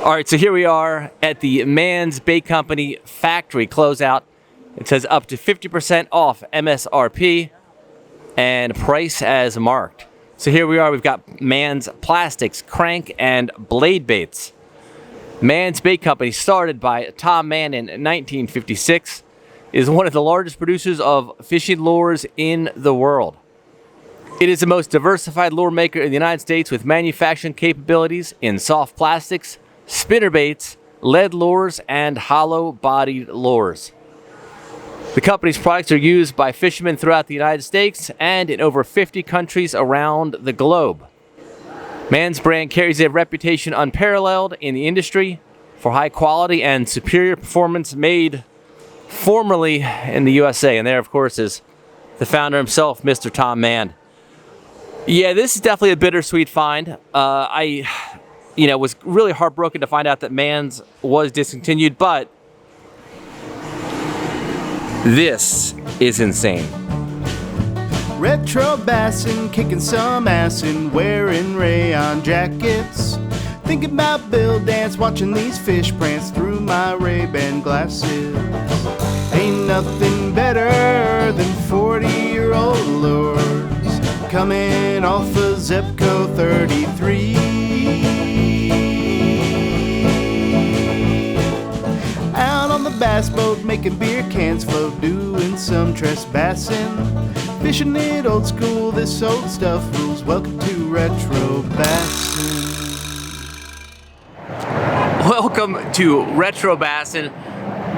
All right, so here we are at the Mann's Bait Company factory closeout. It says up to 50% off MSRP and price as marked. So here we are, we've got Mann's plastics, crank, and blade baits. Mann's Bait Company, started by Tom Mann in 1956, is one of the largest producers of fishing lures in the world. It is the most diversified lure maker in the United States, with manufacturing capabilities in soft plastics, spinner baits, lead lures, and hollow-bodied lures. The company's products are used by fishermen throughout the United States and in over 50 countries around the globe. Mann's brand carries a reputation unparalleled in the industry for high quality and superior performance, made formerly in the USA. And there, of course, is the founder himself, Mr. Tom Mann. Yeah, this is definitely a bittersweet find. I was really heartbroken to find out that Mann's was discontinued, but this is insane. Retro Bassin, kicking some ass and wearing rayon jackets. Thinking about Bill Dance, watching these fish prance through my Ray-Ban glasses. Ain't nothing better than 40-year-old lures coming off of Zepco 33. Out on the bass boat, making beer cans float, doing some trespassing. Fishing it old school, this old stuff rules. Welcome to Retro Bassin. Welcome to Retro Bassin.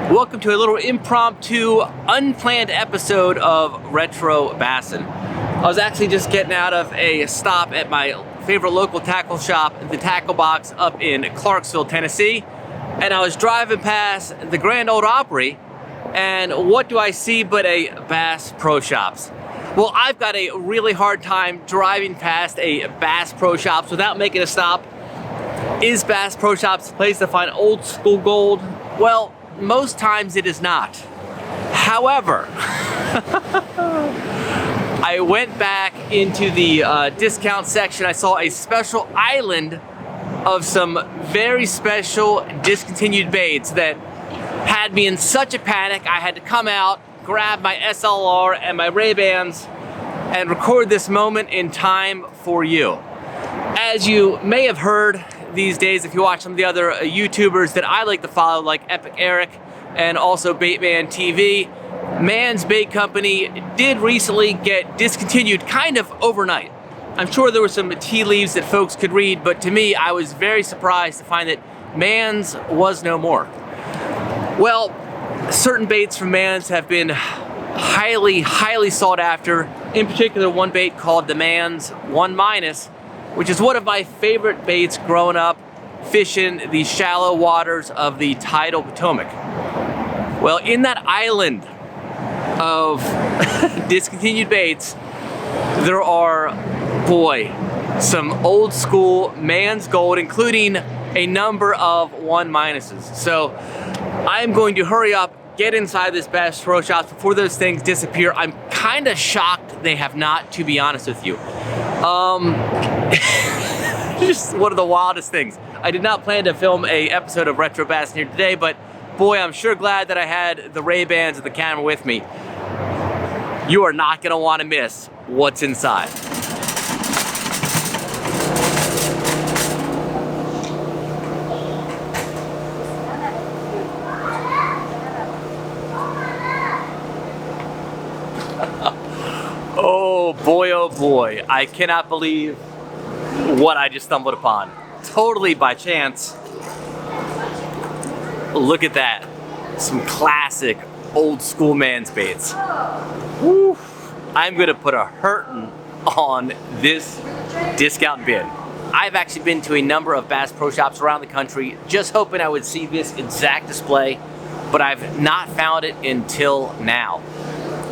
Welcome to a little impromptu, unplanned episode of Retro Bassin. I was actually just getting out of a stop at my favorite local tackle shop, the Tackle Box, up in Clarksville, Tennessee. And I was driving past the grand old Opry, and what do I see but a Bass Pro Shops? Well, I've got a really hard time driving past a Bass Pro Shops without making a stop. Is Bass Pro Shops a place to find old school gold? Well, most times it is not. However, I went back into the discount section. I saw a special island of some very special discontinued baits that had me in such a panic. I had to come out, grab my SLR and my Ray-Bans, and record this moment in time for you. As you may have heard these days, if you watch some of the other YouTubers that I like to follow, like Epic Eric and also Baitman TV, Mann's Bait Company did recently get discontinued kind of overnight. I'm sure there were some tea leaves that folks could read, but to me, I was very surprised to find that Mann's was no more. Well, certain baits from Mann's have been highly sought after. In particular, one bait called the Mann's 1-, which is one of my favorite baits growing up fishing the shallow waters of the tidal Potomac. Well, in that island of discontinued baits, there are, some old school Mann's gold, including a number of 1-. So I'm going to hurry up, get inside this Bass Pro Shops before those things disappear. I'm kind of shocked they have not, to be honest with you. Just one of the wildest things. I did not plan to film a episode of Retro Bassin here today, but boy, I'm sure glad that I had the Ray-Bans and the camera with me. You are not going to want to miss what's inside. Oh boy, I cannot believe what I just stumbled upon. Totally by chance. Look at that. Some classic old school Mann's baits. Woo. I'm gonna put a hurtin' on this discount bin. I've actually been to a number of Bass Pro Shops around the country just hoping I would see this exact display, but I've not found it until now.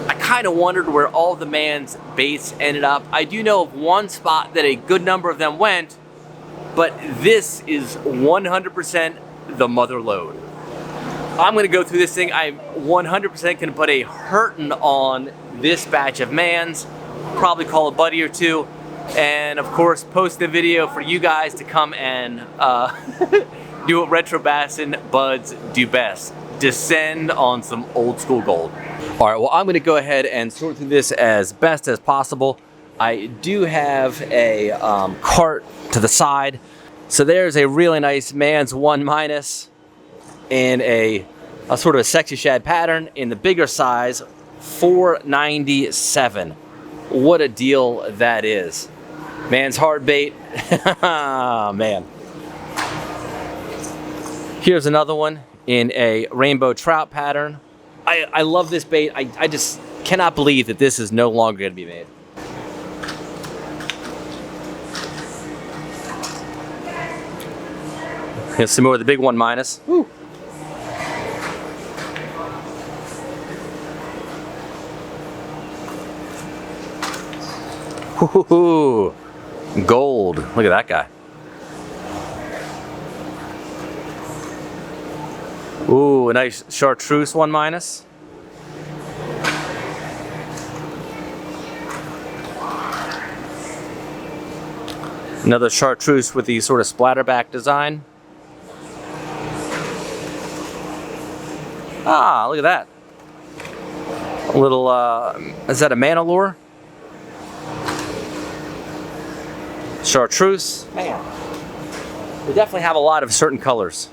I kind of wondered where all the Mann's baits ended up. I do know of one spot that a good number of them went, but this is 100% the mother lode. I'm gonna go through this thing. I'm 100% gonna put a hurtin' on this batch of Mann's, probably call a buddy or two, and of course post the video for you guys to come and do what Retro Bassin buds do best. Descend on some old school gold. All right, well, I'm gonna go ahead and sort through this as best as possible. I do have a cart to the side. So there's a really nice Mann's 1- in a sort of a sexy shad pattern in the bigger size, $4.97. What a deal that is. Mann's hard bait, man. Here's another one in a rainbow trout pattern. I love this bait. I just cannot believe that this is no longer gonna be made. Here's some more of the big 1-. Woo. Ooh, gold. Look at that guy. Ooh, a nice chartreuse 1-. Another chartreuse with the sort of splatterback design. Ah, look at that. A little, is that a Mann lure? Chartreuse. Man, we definitely have a lot of certain colors.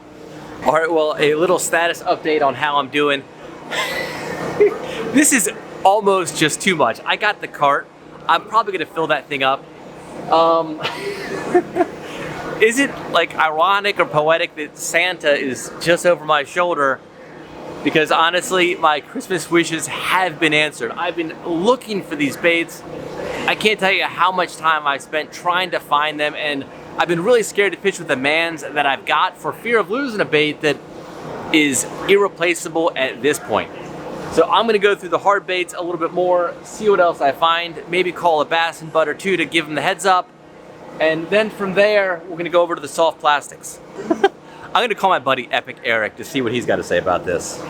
All right, well, a little status update on how I'm doing. This is almost just too much. I got the cart. I'm probably gonna fill that thing up. Is it like ironic or poetic that Santa is just over my shoulder? Because honestly, my Christmas wishes have been answered. I've been looking for these baits. I can't tell you how much time I spent trying to find them, and I've been really scared to fish with the Manns that I've got for fear of losing a bait that is irreplaceable at this point. So I'm gonna go through the hard baits a little bit more, see what else I find, maybe call a bass and butt or two to give them the heads up, and then from there, we're gonna go over to the soft plastics. I'm gonna call my buddy Epic Eric to see what he's got to say about this.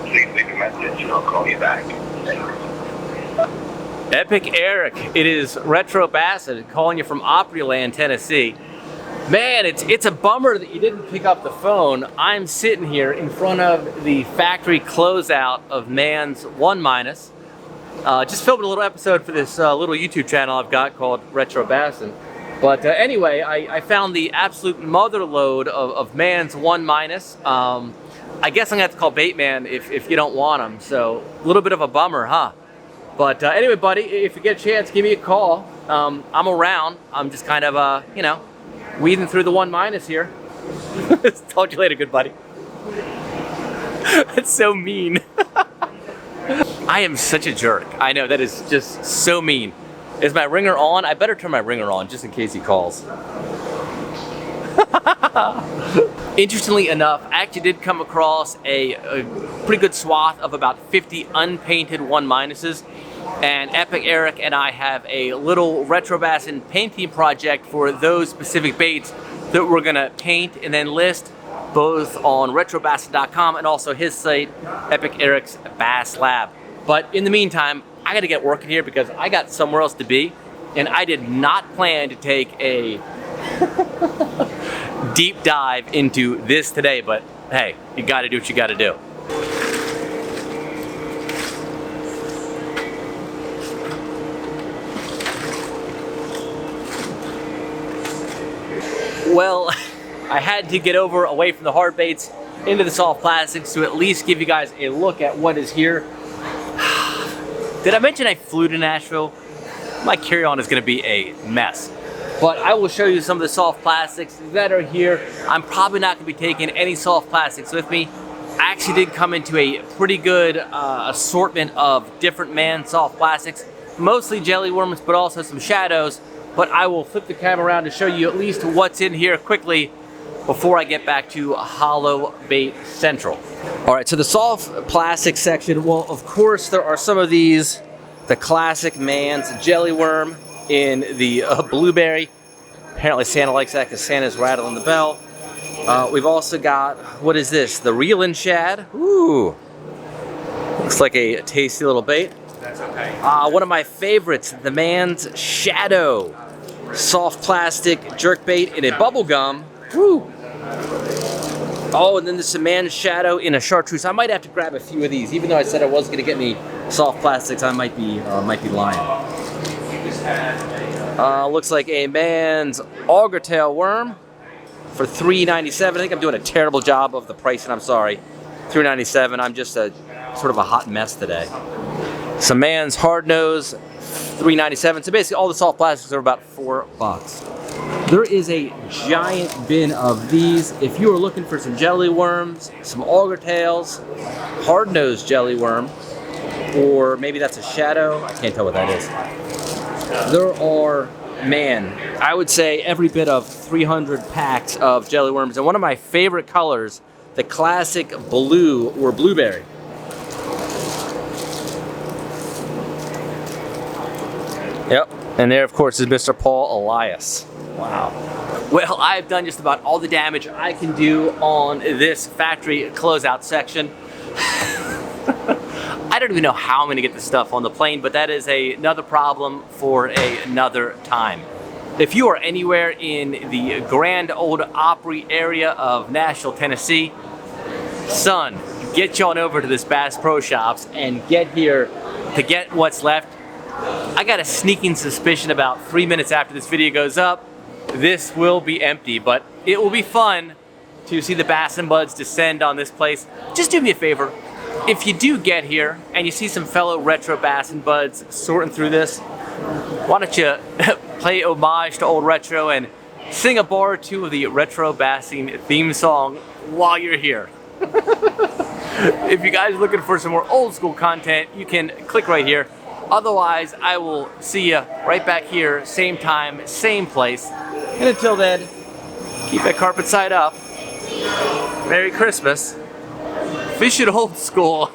Please leave a message and I'll call you back. Epic Eric, it is Retro Bassin calling you from Opryland, Tennessee. Man, it's a bummer that you didn't pick up the phone. I'm sitting here in front of the factory closeout of Mann's 1-. Just filming a little episode for this little YouTube channel I've got called Retro Bassin. But anyway, I found the absolute mother lode of Mann's 1-. I guess I'm gonna have to call Baitman if you don't want them. So a little bit of a bummer, huh? But anyway, buddy, if you get a chance, give me a call. I'm around. I'm just kind of, you know, weaving through the 1- here. Talk to you later, good buddy. That's so mean. I am such a jerk. I know, that is just so mean. Is my ringer on? I better turn my ringer on just in case he calls. Interestingly enough, I actually did come across a pretty good swath of about 50 unpainted 1-. And Epic Eric and I have a little Retro Bassin painting project for those specific baits that we're gonna paint and then list both on retrobassin.com and also his site, Epic Eric's Bass Lab. But in the meantime, I gotta get working here because I got somewhere else to be, and I did not plan to take a deep dive into this today, but hey, you gotta do what you gotta do. Well, I had to get away from the hard baits into the soft plastics to at least give you guys a look at what is here. Did I mention I flew to Nashville? My carry-on is gonna be a mess. But I will show you some of the soft plastics that are here. I'm probably not gonna be taking any soft plastics with me. I actually did come into a pretty good assortment of different Mann soft plastics, mostly jelly worms, but also some shadows. But I will flip the camera around to show you at least what's in here quickly before I get back to Hollow Bait Central. All right, so the soft plastic section, well, of course, there are some of these, the classic Mann's jelly worm in the blueberry. Apparently Santa likes that because Santa's rattling the bell. We've also got, what is this? The reelin' shad. Ooh, looks like a tasty little bait. That's okay. One of my favorites, the Mann's Shadow. Soft plastic jerkbait in a bubble gum. Woo! Oh, and then there's some Mann's Shadow in a chartreuse. I might have to grab a few of these, even though I said I wasn't going to get any soft plastics. I might be lying. Looks like a Mann's Augertail Worm for $3.97. I think I'm doing a terrible job of the pricing. I'm sorry. $3.97. I'm just a sort of a hot mess today. Some Mann's Hard Nose, $3.97. So basically, all the soft plastics are about $4. There is a giant bin of these. If you are looking for some jelly worms, some Augertails, hard-nosed jelly worm, or maybe that's a shadow. I can't tell what that is. There are, man, I would say every bit of 300 packs of jelly worms. And one of my favorite colors, the classic blue or blueberry. Yep, and there, of course, is Mr. Paul Elias. Wow. Well, I've done just about all the damage I can do on this factory closeout section. I don't even know how I'm going to get this stuff on the plane, but that is another problem for another time. If you are anywhere in the Grand Ole Opry area of Nashville, Tennessee, son, get you on over to this Bass Pro Shops and get here to get what's left. I got a sneaking suspicion about 3 minutes after this video goes up, this will be empty, but it will be fun to see the Bassin Buds descend on this place. Just do me a favor. If you do get here and you see some fellow Retro Bassin Buds sorting through this, why don't you play homage to old Retro and sing a bar or two of the Retro Bassin theme song while you're here. If you guys are looking for some more old school content, you can click right here. Otherwise, I will see you right back here, same time, same place. And until then, keep that carpet side up. Merry Christmas. Fish it old school.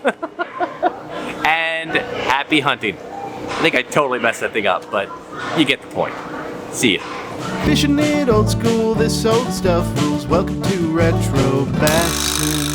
And happy hunting. I think I totally messed that thing up, but you get the point. See ya. Fishing it old school, this old stuff rules. Welcome to Retro Bassin.